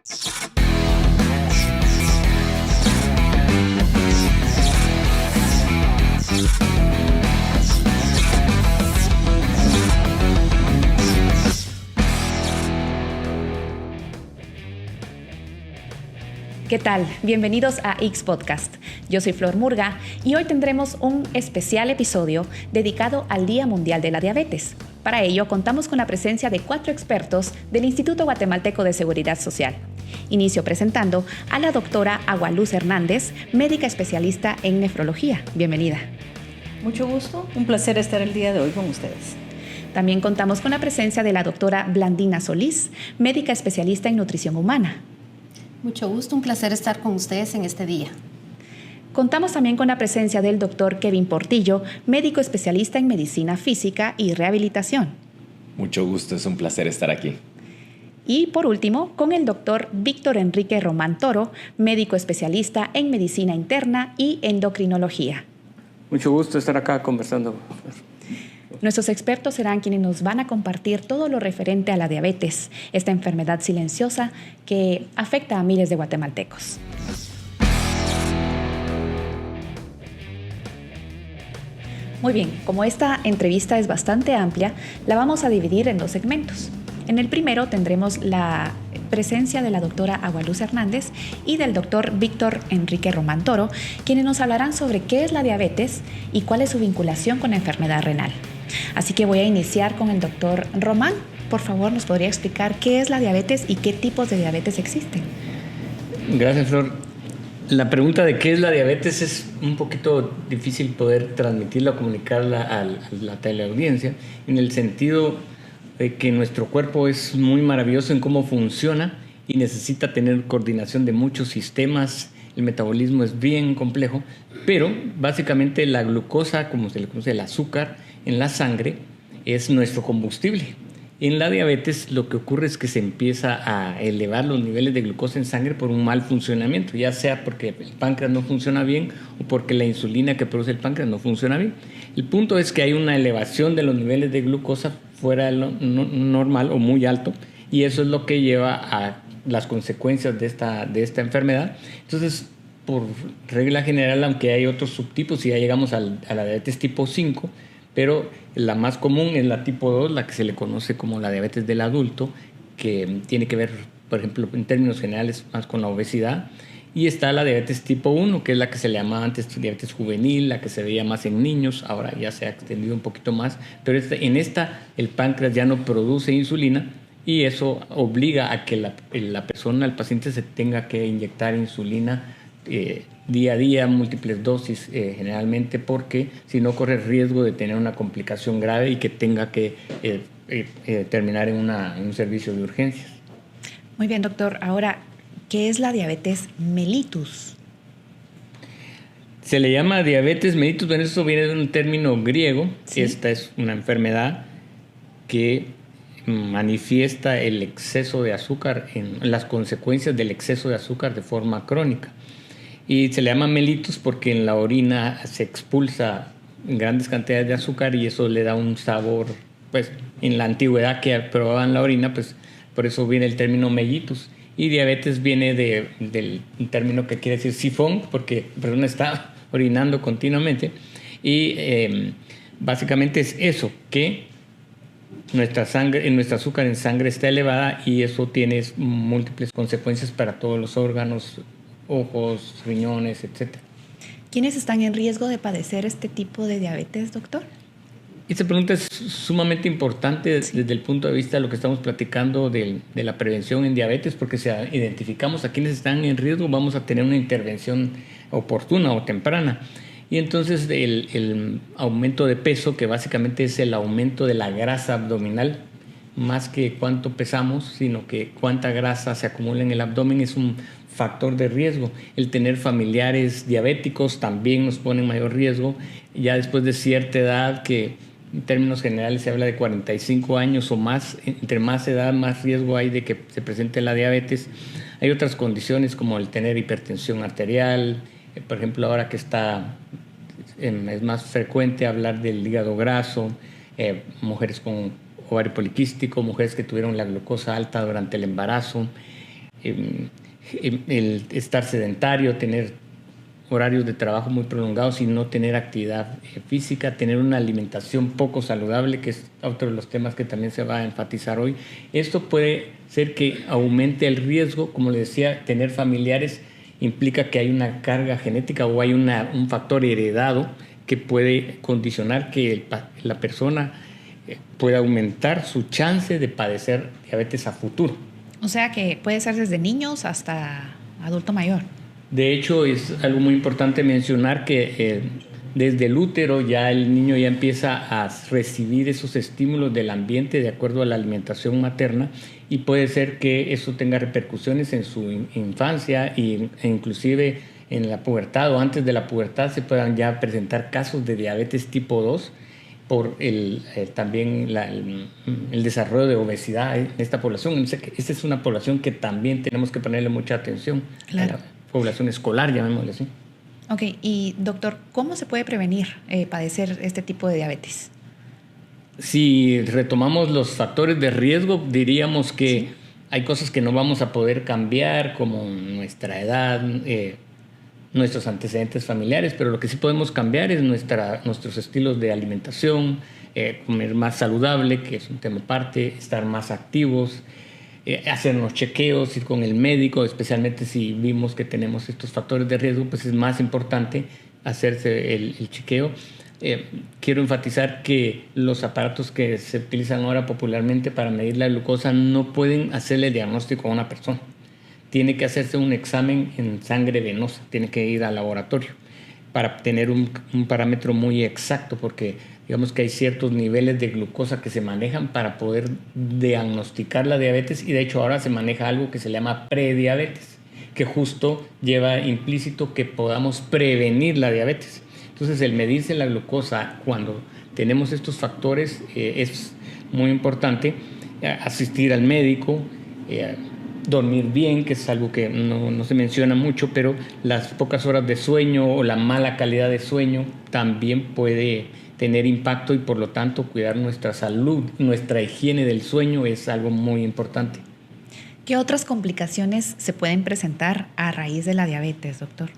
¿Qué tal? Bienvenidos a X Podcast. Yo soy Flor Murga y hoy tendremos un especial episodio dedicado al Día Mundial de la Diabetes. Para ello, contamos con la presencia de 4 expertos del Instituto Guatemalteco de Seguridad Social. Inicio presentando a la doctora Agualuz Hernández, médica especialista en nefrología. Bienvenida. Mucho gusto, un placer estar el día de hoy con ustedes. También contamos con la presencia de la doctora Blandina Solís, médica especialista en nutrición humana. Mucho gusto, un placer estar con ustedes en este día. Contamos también con la presencia del doctor Kevin Portillo, médico especialista en medicina física y rehabilitación. Mucho gusto, es un placer estar aquí. Y por último, con el doctor Víctor Enrique Román Toro, médico especialista en medicina interna y endocrinología. Mucho gusto estar acá conversando. Nuestros expertos serán quienes nos van a compartir todo lo referente a la diabetes, esta enfermedad silenciosa que afecta a miles de guatemaltecos. Muy bien, como esta entrevista es bastante amplia, la vamos a dividir en 2 segmentos. En el primero tendremos la presencia de la doctora Agualuz Hernández y del doctor Víctor Enrique Román Toro, quienes nos hablarán sobre qué es la diabetes y cuál es su vinculación con la enfermedad renal. Así que voy a iniciar con el doctor Román. Por favor, ¿nos podría explicar qué es la diabetes y qué tipos de diabetes existen? Gracias, Flor. La pregunta de qué es la diabetes es un poquito difícil poder transmitirla o comunicarla a la teleaudiencia, en el sentido de que nuestro cuerpo es muy maravilloso en cómo funciona y necesita tener coordinación de muchos sistemas. El metabolismo es bien complejo, pero básicamente la glucosa, como se le conoce, el azúcar en la sangre, es nuestro combustible. En la diabetes lo que ocurre es que se empieza a elevar los niveles de glucosa en sangre por un mal funcionamiento, ya sea porque el páncreas no funciona bien o porque la insulina que produce el páncreas no funciona bien. El punto es que hay una elevación de los niveles de glucosa fuera de lo normal o muy alto, y eso es lo que lleva a las consecuencias de esta enfermedad. Entonces, por regla general, aunque hay otros subtipos y ya llegamos a la diabetes tipo 5, pero la más común es la tipo 2, la que se le conoce como la diabetes del adulto, que tiene que ver, por ejemplo, en términos generales, más con la obesidad. Y está la diabetes tipo 1, que es la que se le llamaba antes diabetes juvenil, la que se veía más en niños, ahora ya se ha extendido un poquito más. Pero en esta el páncreas ya no produce insulina y eso obliga a que la persona, el paciente, se tenga que inyectar insulina día a día, múltiples dosis generalmente, porque si no corre riesgo de tener una complicación grave y que tenga que terminar en un servicio de urgencias. Muy bien, doctor. Ahora, ¿qué es la diabetes mellitus? Se le llama diabetes mellitus, bueno, eso viene de un término griego. ¿Sí? Esta es una enfermedad que manifiesta el exceso de azúcar, las consecuencias del exceso de azúcar de forma crónica. Y se le llama mellitus porque en la orina se expulsa grandes cantidades de azúcar y eso le da un sabor, pues en la antigüedad que probaban la orina, pues por eso viene el término mellitus. Y diabetes viene del término que quiere decir sifón, porque la persona está orinando continuamente. Y básicamente es eso, que nuestra azúcar en sangre está elevada y eso tiene múltiples consecuencias para todos los órganos, ojos, riñones, etc. ¿Quiénes están en riesgo de padecer este tipo de diabetes, doctor? Esta pregunta es sumamente importante desde el punto de vista de lo que estamos platicando de la prevención en diabetes, porque si identificamos a quienes están en riesgo, vamos a tener una intervención oportuna o temprana. Y entonces el aumento de peso, que básicamente es el aumento de la grasa abdominal, más que cuánto pesamos, sino que cuánta grasa se acumula en el abdomen, es un factor de riesgo. El tener familiares diabéticos también nos pone en mayor riesgo, ya después de cierta edad, que en términos generales se habla de 45 años o más. Entre más edad, más riesgo hay de que se presente la diabetes. Hay otras condiciones como el tener hipertensión arterial, por ejemplo, ahora que es más frecuente hablar del hígado graso, mujeres con ovario poliquístico, mujeres que tuvieron la glucosa alta durante el embarazo, el estar sedentario, tener horarios de trabajo muy prolongados y no tener actividad física, tener una alimentación poco saludable, que es otro de los temas que también se va a enfatizar hoy. Esto puede ser que aumente el riesgo, como les decía, tener familiares implica que hay una carga genética o hay un factor heredado que puede condicionar que la persona pueda aumentar su chance de padecer diabetes a futuro. O sea que puede ser desde niños hasta adulto mayor. De hecho, es algo muy importante mencionar que desde el útero ya el niño ya empieza a recibir esos estímulos del ambiente de acuerdo a la alimentación materna, y puede ser que eso tenga repercusiones en su infancia e inclusive en la pubertad o antes de la pubertad se puedan ya presentar casos de diabetes tipo 2 por también el desarrollo de obesidad en esta población. Esta es una población que también tenemos que ponerle mucha atención. Claro. A la población escolar, llamémosle así. Ok, y doctor, ¿cómo se puede prevenir padecer este tipo de diabetes? Si retomamos los factores de riesgo, diríamos que hay cosas que no vamos a poder cambiar, como nuestra edad, nuestros antecedentes familiares, pero lo que sí podemos cambiar es nuestros estilos de alimentación, comer más saludable, que es un tema aparte, estar más activos, hacernos chequeos, ir con el médico, especialmente si vimos que tenemos estos factores de riesgo, pues es más importante hacerse el chequeo. Quiero enfatizar que los aparatos que se utilizan ahora popularmente para medir la glucosa no pueden hacerle diagnóstico a una persona. Tiene que hacerse un examen en sangre venosa, tiene que ir al laboratorio para tener un parámetro muy exacto, porque digamos que hay ciertos niveles de glucosa que se manejan para poder diagnosticar la diabetes, y de hecho ahora se maneja algo que se llama prediabetes, que justo lleva implícito que podamos prevenir la diabetes. Entonces el medirse la glucosa cuando tenemos estos factores es muy importante. Asistir al médico, dormir bien, que es algo que no se menciona mucho, pero las pocas horas de sueño o la mala calidad de sueño también puede tener impacto, y por lo tanto cuidar nuestra salud, nuestra higiene del sueño es algo muy importante. ¿Qué otras complicaciones se pueden presentar a raíz de la diabetes, doctor?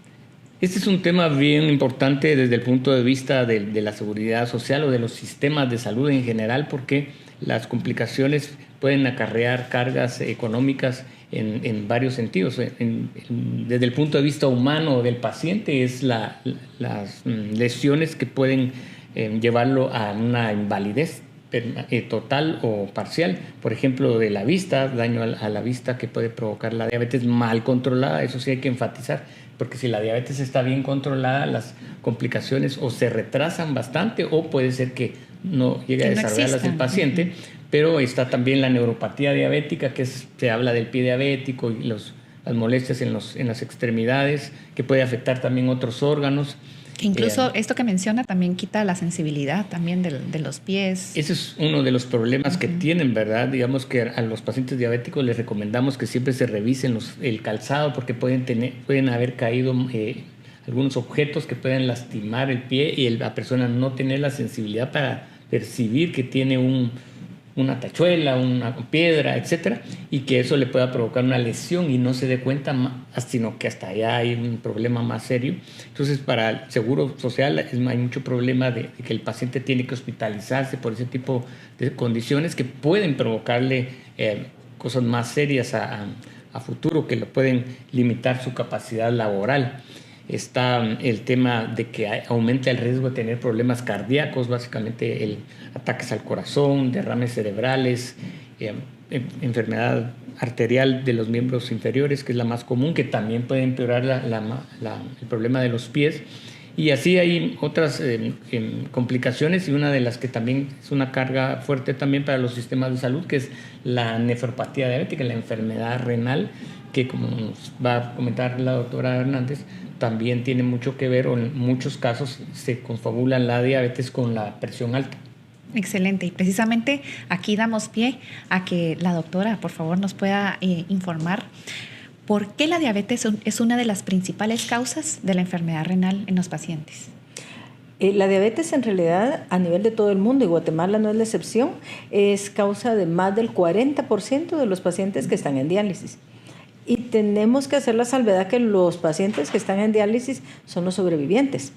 Este es un tema bien importante desde el punto de vista de la seguridad social o de los sistemas de salud en general, porque las complicaciones pueden acarrear cargas económicas en varios sentidos. Desde el punto de vista humano del paciente es las lesiones que pueden llevarlo a una invalidez total o parcial. Por ejemplo, de la vista, daño a la vista que puede provocar la diabetes mal controlada. Eso sí hay que enfatizar, porque si la diabetes está bien controlada, las complicaciones o se retrasan bastante o puede ser que no llegue a desarrollarlas el paciente. Pero está también la neuropatía diabética, que se habla del pie diabético y las molestias en las extremidades, que puede afectar también otros órganos. Que incluso esto que menciona también quita la sensibilidad también de los pies. Ese es uno de los problemas que tienen, ¿verdad? Digamos que a los pacientes diabéticos les recomendamos que siempre se revisen el calzado, porque pueden haber caído algunos objetos que pueden lastimar el pie y la persona no tener la sensibilidad para percibir que tiene una tachuela, una piedra, etcétera, y que eso le pueda provocar una lesión y no se dé cuenta, sino que hasta allá hay un problema más serio. Entonces, para el Seguro Social hay mucho problema de que el paciente tiene que hospitalizarse por ese tipo de condiciones que pueden provocarle cosas más serias a futuro, que le pueden limitar su capacidad laboral. Está el tema de que aumenta el riesgo de tener problemas cardíacos, básicamente ataques al corazón, derrames cerebrales, enfermedad arterial de los miembros inferiores, que es la más común, que también puede empeorar el problema de los pies. Y así hay otras complicaciones, y una de las que también es una carga fuerte también para los sistemas de salud, que es la nefropatía diabética, la enfermedad renal, que como nos va a comentar la doctora Hernández, también tiene mucho que ver, o en muchos casos se confabula la diabetes con la presión alta. Excelente, y precisamente aquí damos pie a que la doctora, por favor, nos pueda informar por qué la diabetes es una de las principales causas de la enfermedad renal en los pacientes. La diabetes en realidad a nivel de todo el mundo, y Guatemala no es la excepción, es causa de más del 40% de los pacientes que están en diálisis. Y tenemos que hacer la salvedad que los pacientes que están en diálisis son los sobrevivientes,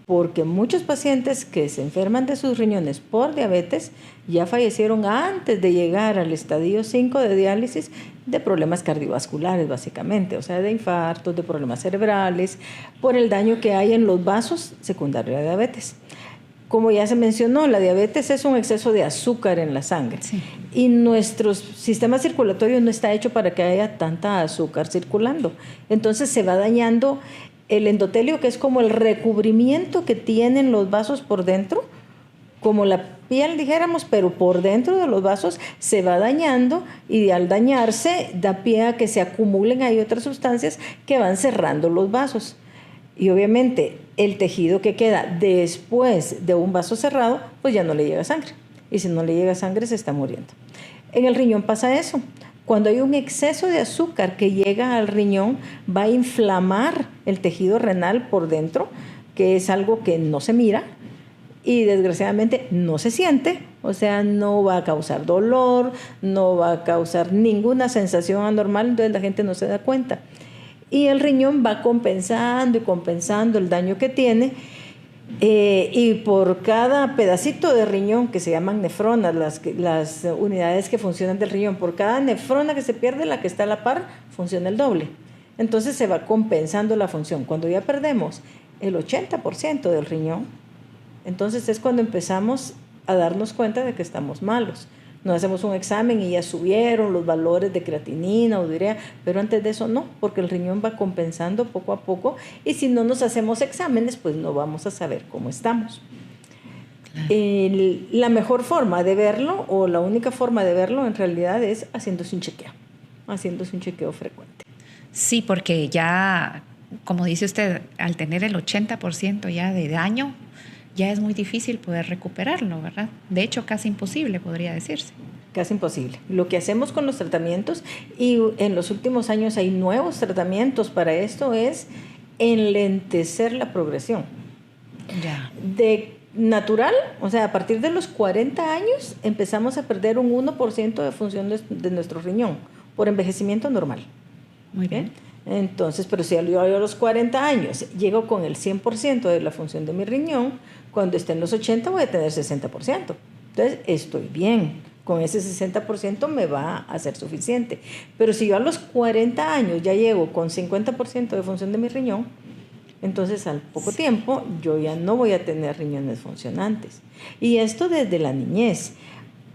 porque muchos pacientes que se enferman de sus riñones por diabetes ya fallecieron antes de llegar al estadio 5 de diálisis de problemas cardiovasculares, básicamente, o sea, de infartos, de problemas cerebrales, por el daño que hay en los vasos secundario a la diabetes. Como ya se mencionó, la diabetes es un exceso de azúcar en la sangre. Sí. Y nuestro sistema circulatorio no está hecho para que haya tanta azúcar circulando. Entonces se va dañando el endotelio, que es como el recubrimiento que tienen los vasos por dentro, como la piel, dijéramos, pero por dentro de los vasos se va dañando, y al dañarse da pie a que se acumulen ahí otras sustancias que van cerrando los vasos. Y obviamente el tejido que queda después de un vaso cerrado, pues ya no le llega sangre. Y si no le llega sangre, se está muriendo. En el riñón pasa eso. Cuando hay un exceso de azúcar que llega al riñón, va a inflamar el tejido renal por dentro, que es algo que no se mira y desgraciadamente no se siente. O sea, no va a causar dolor, no va a causar ninguna sensación anormal, entonces la gente no se da cuenta. Y el riñón va compensando y compensando el daño que tiene, y por cada pedacito de riñón, que se llaman nefronas, las unidades que funcionan del riñón, por cada nefrona que se pierde, la que está a la par funciona el doble. Entonces se va compensando la función. Cuando ya perdemos el 80% del riñón, entonces es cuando empezamos a darnos cuenta de que estamos malos. Nos hacemos un examen y ya subieron los valores de creatinina o de urea, pero antes de eso no, porque el riñón va compensando poco a poco, y si no nos hacemos exámenes, pues no vamos a saber cómo estamos. Claro. La mejor forma de verlo, o la única forma de verlo en realidad, es haciéndose un chequeo frecuente. Sí, porque ya, como dice usted, al tener el 80% ya de daño, ya es muy difícil poder recuperarlo, ¿verdad? De hecho, casi imposible, podría decirse. Casi imposible. Lo que hacemos con los tratamientos, y en los últimos años hay nuevos tratamientos para esto, es enlentecer la progresión. Ya. De natural, o sea, a partir de los 40 años empezamos a perder un 1% de función de nuestro riñón por envejecimiento normal. Muy bien. Entonces, pero si yo a los 40 años llego con el 100% de la función de mi riñón, cuando esté en los 80 voy a tener 60%. Entonces, estoy bien. Con ese 60% me va a ser suficiente. Pero si yo a los 40 años ya llego con 50% de función de mi riñón, entonces al poco tiempo yo ya no voy a tener riñones funcionantes. Y esto desde la niñez,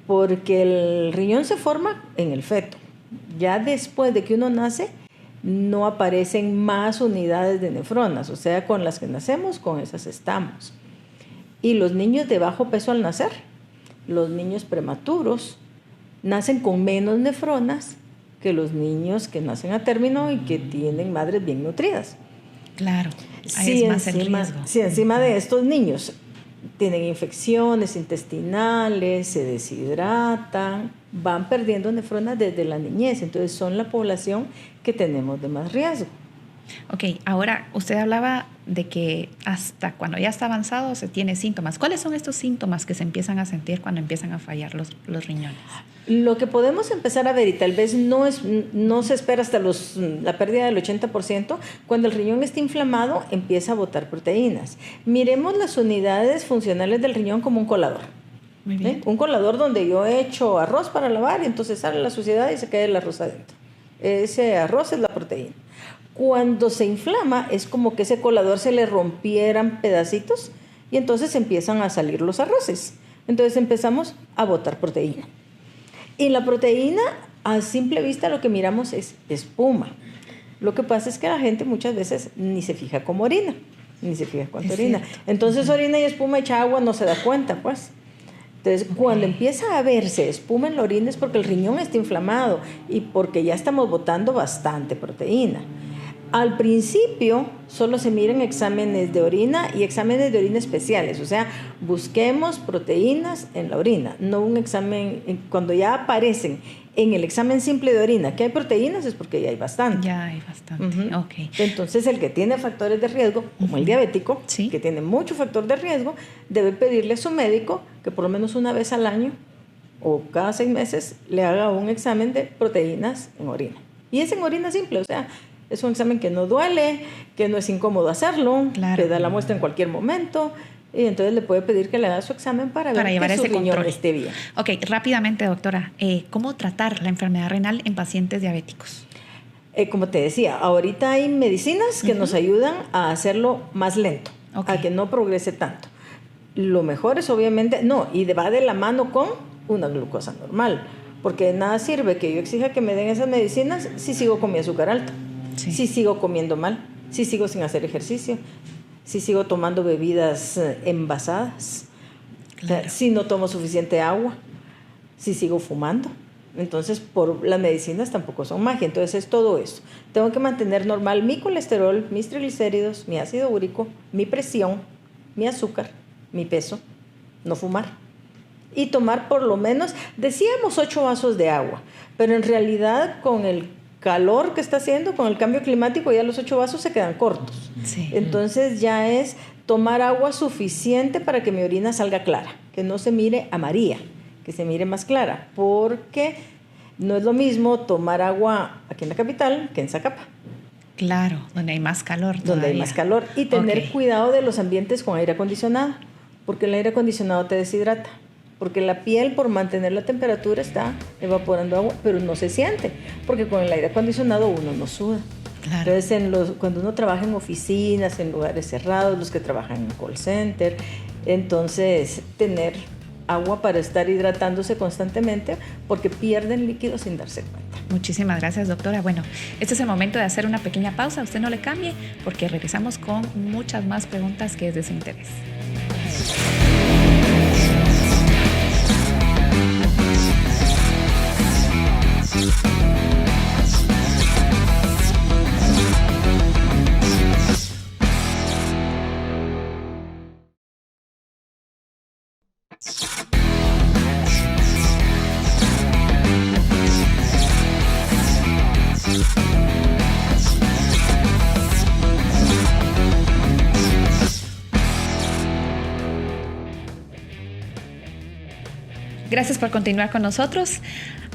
porque el riñón se forma en el feto. Ya después de que uno nace, no aparecen más unidades de nefronas, o sea, con las que nacemos, con esas estamos. Y los niños de bajo peso al nacer, los niños prematuros, nacen con menos nefronas que los niños que nacen a término y que tienen madres bien nutridas. Claro, ahí es más el riesgo. Si encima de estos niños tienen infecciones intestinales, se deshidratan, van perdiendo nefronas desde la niñez, entonces son la población que tenemos de más riesgo. Ok, ahora usted hablaba de que hasta cuando ya está avanzado se tiene síntomas. ¿Cuáles son estos síntomas que se empiezan a sentir cuando empiezan a fallar los riñones? Lo que podemos empezar a ver, y tal vez no se espera hasta la pérdida del 80%, cuando el riñón está inflamado empieza a botar proteínas. Miremos las unidades funcionales del riñón como un colador. Muy bien. Un colador donde yo echo arroz para lavar y entonces sale la suciedad y se queda el arroz adentro. Ese arroz es la proteína. Cuando se inflama es como que ese colador se le rompieran pedacitos y entonces empiezan a salir los arroces. Entonces empezamos a botar proteína. Y la proteína, a simple vista, lo que miramos es espuma. Lo que pasa es que la gente muchas veces ni se fija cómo orina, ni se fija cuánto orina. Cierto. Entonces orina y espuma, echa agua, no se da cuenta, pues. Entonces, cuando empieza a verse espuma en la orina es porque el riñón está inflamado y porque ya estamos botando bastante proteína. Al principio solo se miran exámenes de orina y exámenes de orina especiales, o sea, busquemos proteínas en la orina, no un examen, cuando ya aparecen en el examen simple de orina que hay proteínas es porque ya hay bastante. Ya hay bastante, ok. Entonces el que tiene factores de riesgo, como el diabético, Sí. que tiene mucho factor de riesgo, debe pedirle a su médico que por lo menos una vez al año o cada 6 meses le haga un examen de proteínas en orina. Y es en orina simple, o sea, es un examen que no duele, que no es incómodo hacerlo, Claro. que da la muestra en cualquier momento. Y entonces le puede pedir que le haga su examen para ver llevar que su ese riñón control. esté bien. Ok, rápidamente, doctora, ¿cómo tratar la enfermedad renal en pacientes diabéticos? Como te decía, ahorita hay medicinas que nos ayudan a hacerlo más lento, Ok. a que no progrese tanto. Lo mejor es obviamente, va de la mano con una glucosa normal, porque de nada sirve que yo exija que me den esas medicinas si sigo con mi azúcar alta, Sí. si sigo comiendo mal, si sigo sin hacer ejercicio, si sigo tomando bebidas envasadas, o sea, Claro. si no tomo suficiente agua, si sigo fumando. Entonces, por las medicinas tampoco son magia. Entonces, es todo eso. Tengo que mantener normal mi colesterol, mis triglicéridos, mi ácido úrico, mi presión, mi azúcar, mi peso, no fumar. Y tomar por lo menos, decíamos 8 vasos de agua, pero en realidad con el calor que está haciendo, con el cambio climático, ya los 8 vasos se quedan cortos. Sí. Entonces ya es tomar agua suficiente para que mi orina salga clara, que no se mire amarilla, que se mire más clara, porque no es lo mismo tomar agua aquí en la capital que en Zacapa, Claro, donde hay más calor donde hay todavía. más calor, y tener Ok. cuidado de los ambientes con aire acondicionado, porque el aire acondicionado te deshidrata, porque la piel, por mantener la temperatura, está evaporando agua, pero no se siente, porque con el aire acondicionado uno no suda. Claro. Entonces, cuando uno trabaja en oficinas, en lugares cerrados, los que trabajan en call center, entonces tener agua para estar hidratándose constantemente, porque pierden líquido sin darse cuenta. Muchísimas gracias, doctora. Bueno, este es el momento de hacer una pequeña pausa. Usted no le cambie porque regresamos con muchas más preguntas que es de su interés. Gracias por continuar con nosotros.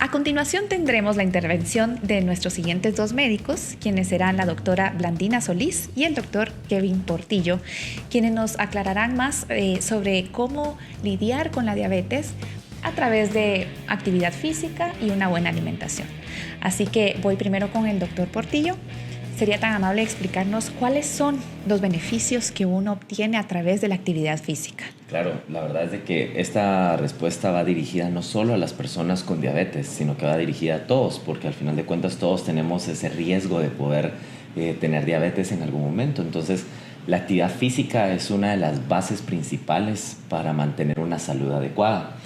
A continuación tendremos la intervención de nuestros siguientes 2 médicos, quienes serán la doctora Blandina Solís y el doctor Kevin Portillo, quienes nos aclararán más sobre cómo lidiar con la diabetes a través de actividad física y una buena alimentación. Así que voy primero con el doctor Portillo. ¿Sería tan amable explicarnos cuáles son los beneficios que uno obtiene a través de la actividad física? Claro, la verdad es de que esta respuesta va dirigida no solo a las personas con diabetes, sino que va dirigida a todos, porque al final de cuentas todos tenemos ese riesgo de poder tener diabetes en algún momento. Entonces, la actividad física es una de las bases principales para mantener una salud adecuada.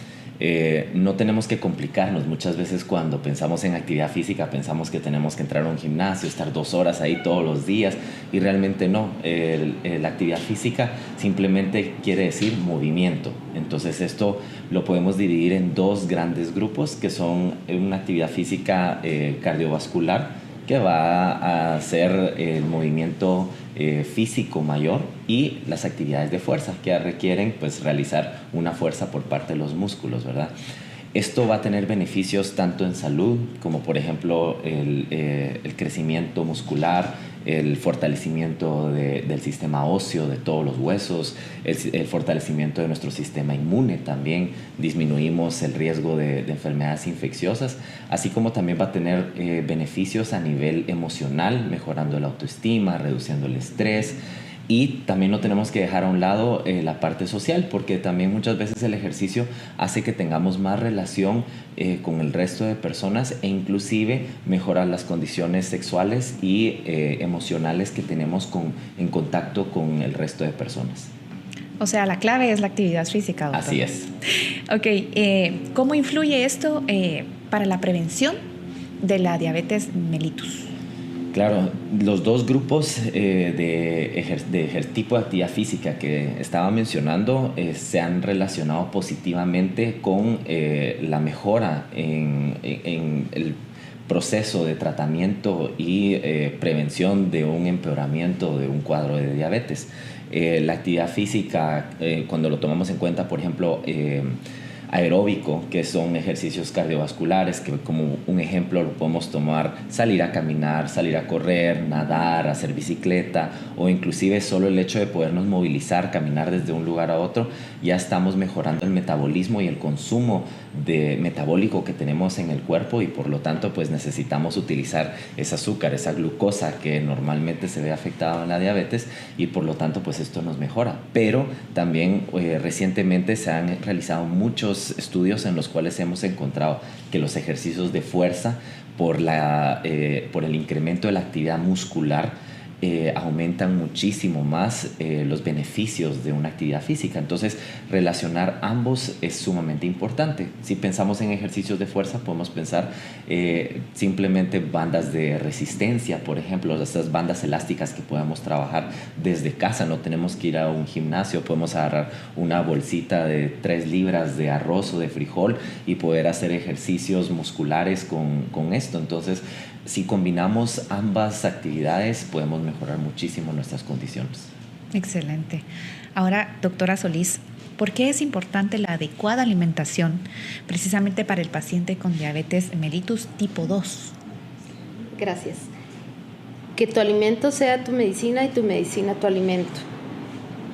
No tenemos que complicarnos. Muchas veces cuando pensamos en actividad física pensamos que tenemos que entrar a un gimnasio, estar 2 horas ahí todos los días, y realmente no. La actividad física simplemente quiere decir movimiento. Entonces esto lo podemos dividir en 2 grandes grupos, que son una actividad física cardiovascular, que va a hacer el movimiento físico mayor, y las actividades de fuerza, que requieren pues realizar una fuerza por parte de los músculos, ¿verdad? Esto va a tener beneficios tanto en salud, como por ejemplo el crecimiento muscular, el fortalecimiento del sistema óseo, de todos los huesos, el fortalecimiento de nuestro sistema inmune también. Disminuimos el riesgo de enfermedades infecciosas, así como también va a tener beneficios a nivel emocional, mejorando la autoestima, reduciendo el estrés. Y también no tenemos que dejar a un lado la parte social, porque también muchas veces el ejercicio hace que tengamos más relación con el resto de personas, e inclusive mejorar las condiciones sexuales y emocionales que tenemos en contacto con el resto de personas. O sea, la clave es la actividad física, doctor. Así es. Ok, ¿cómo influye esto para la prevención de la diabetes mellitus? Claro, los 2 grupos de tipo de actividad física que estaba mencionando se han relacionado positivamente con la mejora en el proceso de tratamiento y prevención de un empeoramiento de un cuadro de diabetes. La actividad física, cuando lo tomamos en cuenta, por ejemplo, aeróbico, que son ejercicios cardiovasculares, que como un ejemplo lo podemos tomar salir a caminar, salir a correr, nadar, hacer bicicleta, o inclusive solo el hecho de podernos movilizar, caminar desde un lugar a otro, ya estamos mejorando el metabolismo y el consumo metabólico que tenemos en el cuerpo, y por lo tanto pues necesitamos utilizar ese azúcar, esa glucosa que normalmente se ve afectada en la diabetes, y por lo tanto pues esto nos mejora. Pero también recientemente se han realizado muchos estudios en los cuales hemos encontrado que los ejercicios de fuerza por el incremento de la actividad muscular aumentan muchísimo más los beneficios de una actividad física. Entonces, relacionar ambos es sumamente importante. Si pensamos en ejercicios de fuerza, podemos pensar simplemente bandas de resistencia, por ejemplo, estas bandas elásticas que podemos trabajar desde casa. No tenemos que ir a un gimnasio, podemos agarrar una bolsita de 3 libras de arroz o de frijol y poder hacer ejercicios musculares con esto. Entonces, si combinamos ambas actividades, podemos mejorar muchísimo nuestras condiciones. Excelente. Ahora, doctora Solís, ¿por qué es importante la adecuada alimentación precisamente para el paciente con diabetes mellitus tipo 2? Gracias. Que tu alimento sea tu medicina y tu medicina tu alimento.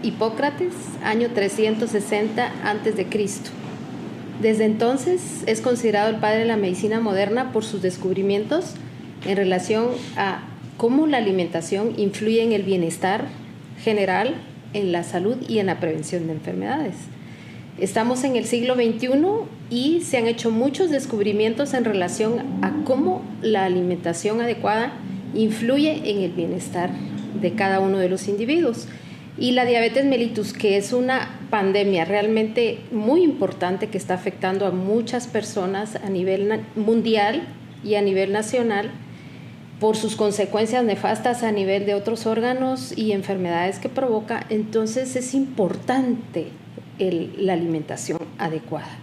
Hipócrates, año 360 a.C. Desde entonces es considerado el padre de la medicina moderna por sus descubrimientos en relación a cómo la alimentación influye en el bienestar general, en la salud y en la prevención de enfermedades. Estamos en el siglo XXI y se han hecho muchos descubrimientos en relación a cómo la alimentación adecuada influye en el bienestar de cada uno de los individuos. Y la diabetes mellitus, que es una pandemia realmente muy importante que está afectando a muchas personas a nivel mundial y a nivel nacional, por sus consecuencias nefastas a nivel de otros órganos y enfermedades que provoca, entonces es importante la alimentación adecuada.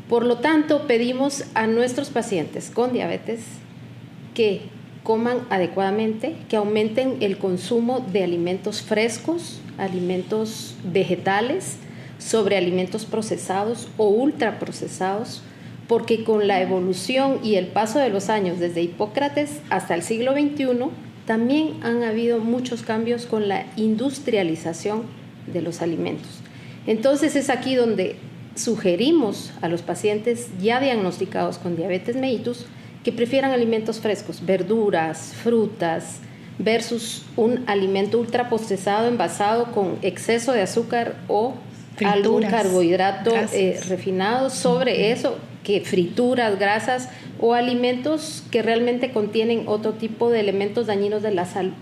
Por lo tanto, pedimos a nuestros pacientes con diabetes que coman adecuadamente, que aumenten el consumo de alimentos frescos, alimentos vegetales, sobre alimentos procesados o ultraprocesados, porque con la evolución y el paso de los años desde Hipócrates hasta el siglo XXI, también han habido muchos cambios con la industrialización de los alimentos. Entonces es aquí donde sugerimos a los pacientes ya diagnosticados con diabetes mellitus que prefieran alimentos frescos, verduras, frutas, versus un alimento ultraprocesado envasado con exceso de azúcar o frituras, algún carbohidrato refinado sobre eso, que frituras, grasas o alimentos que realmente contienen otro tipo de elementos dañinos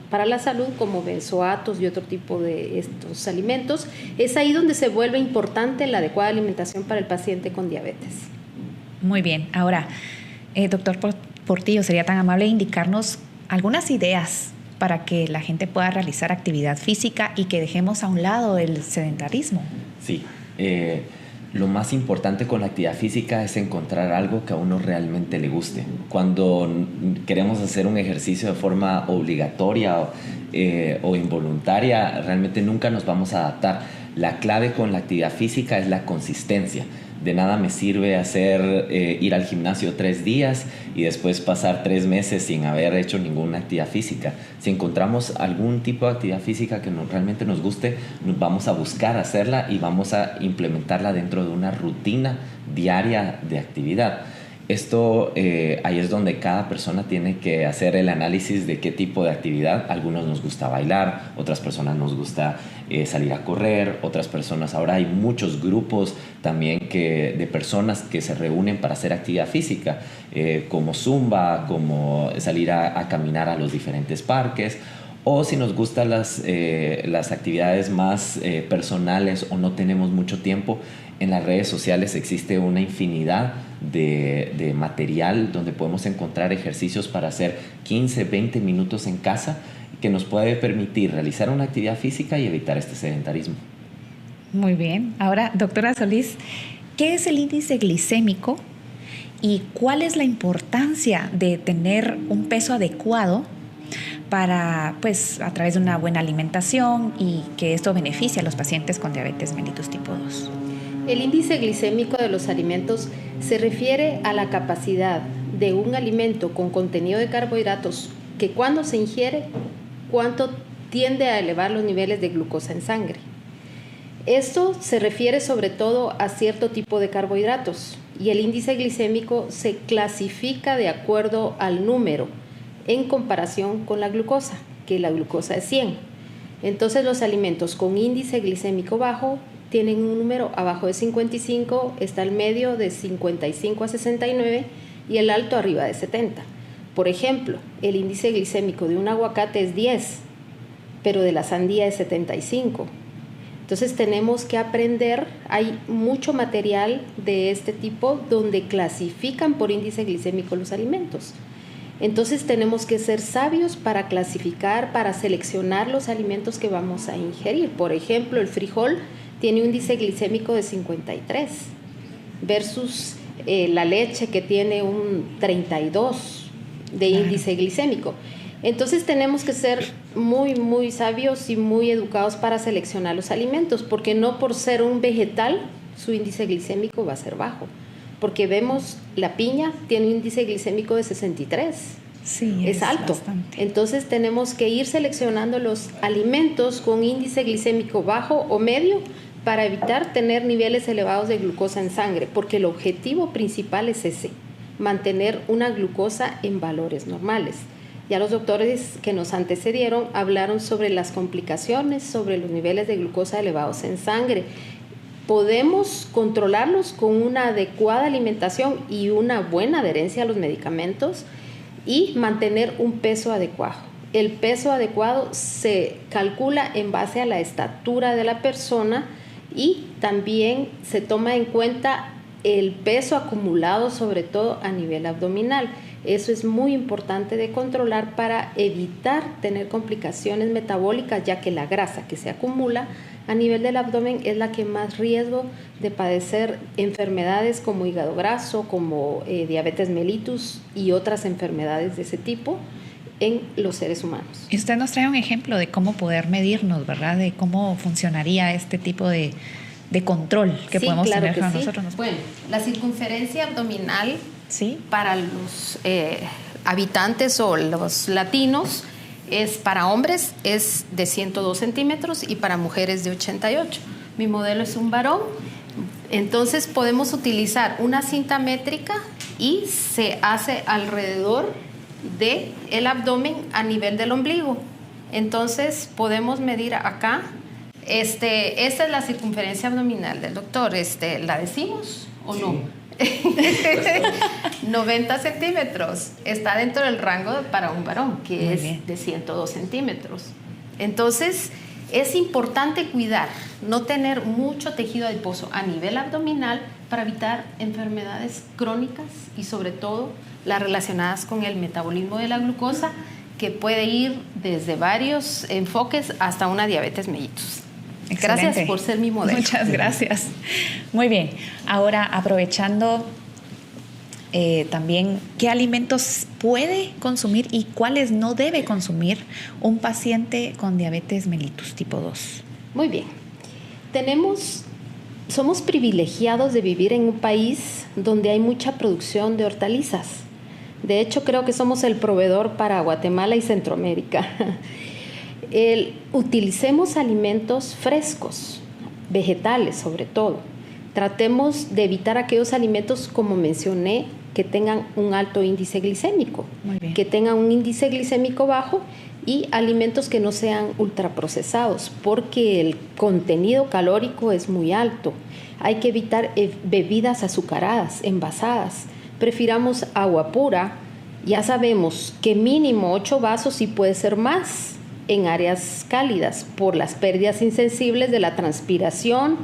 para la salud, como benzoatos y otro tipo de estos alimentos. Es ahí donde se vuelve importante la adecuada alimentación para el paciente con diabetes. Muy bien. Ahora, doctor Portillo, ¿sería tan amable indicarnos algunas ideas para que la gente pueda realizar actividad física y que dejemos a un lado el sedentarismo? Sí. Lo más importante con la actividad física es encontrar algo que a uno realmente le guste. Cuando queremos hacer un ejercicio de forma obligatoria o involuntaria, realmente nunca nos vamos a adaptar. La clave con la actividad física es la consistencia. De nada me sirve ir al gimnasio 3 días y después pasar 3 meses sin haber hecho ninguna actividad física. Si encontramos algún tipo de actividad física que realmente nos guste, vamos a buscar hacerla y vamos a implementarla dentro de una rutina diaria de actividad. Esto ahí es donde cada persona tiene que hacer el análisis de qué tipo de actividad. Algunos nos gusta bailar, otras personas nos gusta salir a correr, otras personas, ahora hay muchos grupos también de personas que se reúnen para hacer actividad física, como zumba, como salir a caminar a los diferentes parques. O si nos gustan las actividades más personales o no tenemos mucho tiempo, en las redes sociales existe una infinidad de material donde podemos encontrar ejercicios para hacer 15, 20 minutos en casa que nos puede permitir realizar una actividad física y evitar este sedentarismo. Muy bien. Ahora, doctora Solís, ¿qué es el índice glicémico y cuál es la importancia de tener un peso adecuado para, pues, a través de una buena alimentación y que esto beneficie a los pacientes con diabetes mellitus tipo 2? El índice glicémico de los alimentos se refiere a la capacidad de un alimento con contenido de carbohidratos que cuando se ingiere, cuánto tiende a elevar los niveles de glucosa en sangre. Esto se refiere sobre todo a cierto tipo de carbohidratos y el índice glicémico se clasifica de acuerdo al número en comparación con la glucosa, que la glucosa es 100. Entonces los alimentos con índice glicémico bajo tienen un número abajo de 55, está el medio de 55 a 69 y el alto arriba de 70. Por ejemplo, el índice glicémico de un aguacate es 10, pero de la sandía es 75. Entonces tenemos que aprender, hay mucho material de este tipo donde clasifican por índice glicémico los alimentos. Entonces tenemos que ser sabios para clasificar, para seleccionar los alimentos que vamos a ingerir. Por ejemplo, el frijol tiene un índice glicémico de 53 versus la leche que tiene un 32 de índice glicémico. Entonces tenemos que ser muy sabios y muy educados para seleccionar los alimentos, porque no por ser un vegetal su índice glicémico va a ser bajo. Porque vemos la piña tiene un índice glicémico de 63. Sí, es alto. Bastante. Entonces tenemos que ir seleccionando los alimentos con índice glicémico bajo o medio para evitar tener niveles elevados de glucosa en sangre, porque el objetivo principal es ese, mantener una glucosa en valores normales. Ya los doctores que nos antecedieron hablaron sobre las complicaciones, sobre los niveles de glucosa elevados en sangre. Podemos controlarlos con una adecuada alimentación y una buena adherencia a los medicamentos y mantener un peso adecuado. El peso adecuado se calcula en base a la estatura de la persona y también se toma en cuenta el peso acumulado, sobre todo a nivel abdominal. Eso es muy importante de controlar para evitar tener complicaciones metabólicas, ya que la grasa que se acumula a nivel del abdomen es la que más riesgo de padecer enfermedades como hígado graso, como diabetes mellitus y otras enfermedades de ese tipo en los seres humanos. Y usted nos trae un ejemplo de cómo poder medirnos, ¿verdad? De cómo funcionaría este tipo de control que podemos tener para nosotros. Bueno, la circunferencia abdominal para los habitantes o los latinos para hombres es de 102 centímetros y para mujeres de 88. Mi modelo es un varón, entonces podemos utilizar una cinta métrica y se hace alrededor del abdomen a nivel del ombligo. Entonces podemos medir acá. Esta es la circunferencia abdominal del doctor. ¿La decimos o no? 90 centímetros. Está dentro del rango para un varón, que es de 102 centímetros. Entonces, es importante cuidar, no tener mucho tejido adiposo a nivel abdominal para evitar enfermedades crónicas y sobre todo las relacionadas con el metabolismo de la glucosa, que puede ir desde varios enfoques hasta una diabetes mellitus. Excelente. Gracias por ser mi modelo. Muchas gracias. Muy bien. Ahora, aprovechando también qué alimentos puede consumir y cuáles no debe consumir un paciente con diabetes mellitus tipo 2. Muy bien. Somos privilegiados de vivir en un país donde hay mucha producción de hortalizas. De hecho, creo que somos el proveedor para Guatemala y Centroamérica. Utilicemos alimentos frescos, vegetales sobre todo. Tratemos de evitar aquellos alimentos, como mencioné, que tengan un alto índice glicémico, que tengan un índice glicémico bajo y alimentos que no sean ultraprocesados, porque el contenido calórico es muy alto. Hay que evitar bebidas azucaradas, envasadas. Prefiramos agua pura. Ya sabemos que mínimo 8 vasos y puede ser más en áreas cálidas por las pérdidas insensibles de la transpiración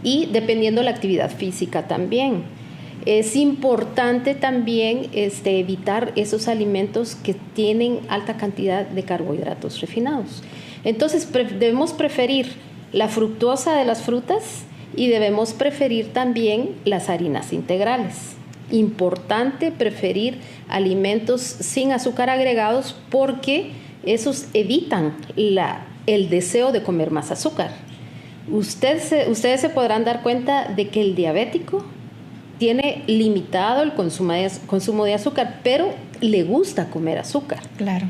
y dependiendo de la actividad física también. Es importante también evitar esos alimentos que tienen alta cantidad de carbohidratos refinados. Entonces debemos preferir la fructosa de las frutas y debemos preferir también las harinas integrales. Importante preferir alimentos sin azúcar agregados porque esos evitan el deseo de comer más azúcar. Ustedes se podrán dar cuenta de que el diabético tiene limitado el consumo de azúcar, pero le gusta comer azúcar. Claro.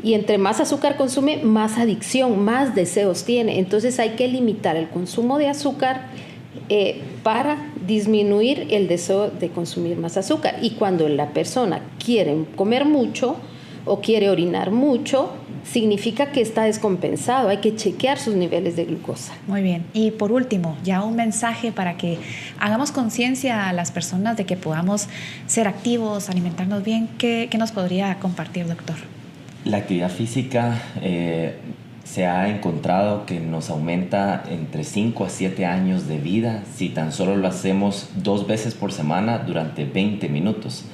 Y entre más azúcar consume, más adicción, más deseos tiene. Entonces hay que limitar el consumo de azúcar para disminuir el deseo de consumir más azúcar. Y cuando la persona quiere comer mucho o quiere orinar mucho, significa que está descompensado. Hay que chequear sus niveles de glucosa. Muy bien. Y por último, ya un mensaje para que hagamos conciencia a las personas de que podamos ser activos, alimentarnos bien. ¿Qué nos podría compartir, doctor? La actividad física se ha encontrado que nos aumenta entre 5 a 7 años de vida si tan solo lo hacemos 2 veces por semana durante 20 minutos.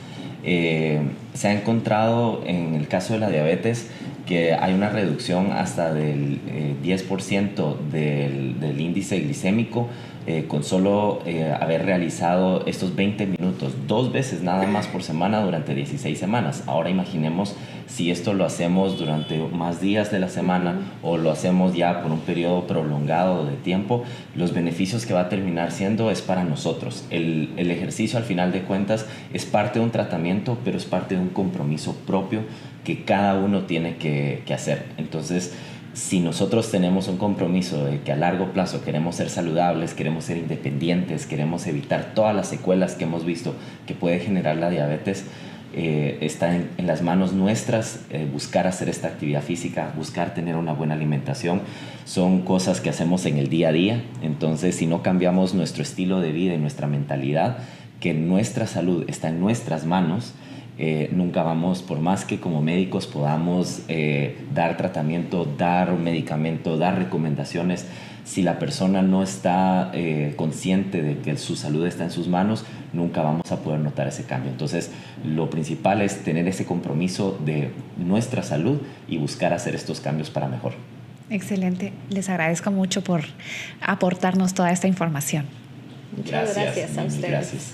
Se ha encontrado en el caso de la diabetes que hay una reducción hasta del 10% del índice glicémico con solo haber realizado estos 20 minutos 2 veces nada más por semana durante 16 semanas. Ahora imaginemos si esto lo hacemos durante más días de la semana o lo hacemos ya por un periodo prolongado de tiempo, los beneficios que va a terminar siendo es para nosotros. El ejercicio al final de cuentas es parte de un tratamiento, pero es parte de un compromiso propio que cada uno tiene que hacer. Entonces, si nosotros tenemos un compromiso de que a largo plazo queremos ser saludables, queremos ser independientes, queremos evitar todas las secuelas que hemos visto que puede generar la diabetes, está en las manos nuestras buscar hacer esta actividad física, buscar tener una buena alimentación. Son cosas que hacemos en el día a día. Entonces, si no cambiamos nuestro estilo de vida y nuestra mentalidad, que nuestra salud está en nuestras manos, nunca vamos, por más que como médicos podamos dar tratamiento, dar un medicamento, dar recomendaciones, si la persona no está consciente de que su salud está en sus manos, nunca vamos a poder notar ese cambio. Entonces, lo principal es tener ese compromiso de nuestra salud y buscar hacer estos cambios para mejor. Excelente. Les agradezco mucho por aportarnos toda esta información. Muchas gracias a ustedes. Gracias.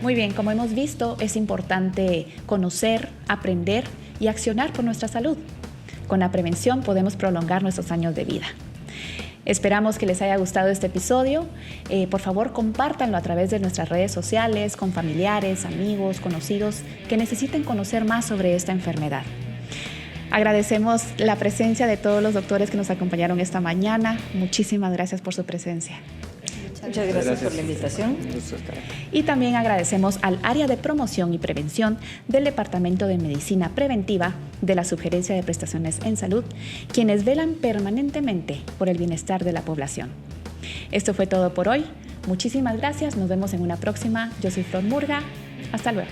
Muy bien, como hemos visto, es importante conocer, aprender y accionar por nuestra salud. Con la prevención podemos prolongar nuestros años de vida. Esperamos que les haya gustado este episodio. Por favor, compártanlo a través de nuestras redes sociales, con familiares, amigos, conocidos que necesiten conocer más sobre esta enfermedad. Agradecemos la presencia de todos los doctores que nos acompañaron esta mañana. Muchísimas gracias por su presencia. Muchas gracias por la invitación. Y también agradecemos al área de promoción y prevención del Departamento de Medicina Preventiva de la Subgerencia de Prestaciones en Salud, quienes velan permanentemente por el bienestar de la población. Esto fue todo por hoy. Muchísimas gracias. Nos vemos en una próxima. Yo soy Flor Murga. Hasta luego.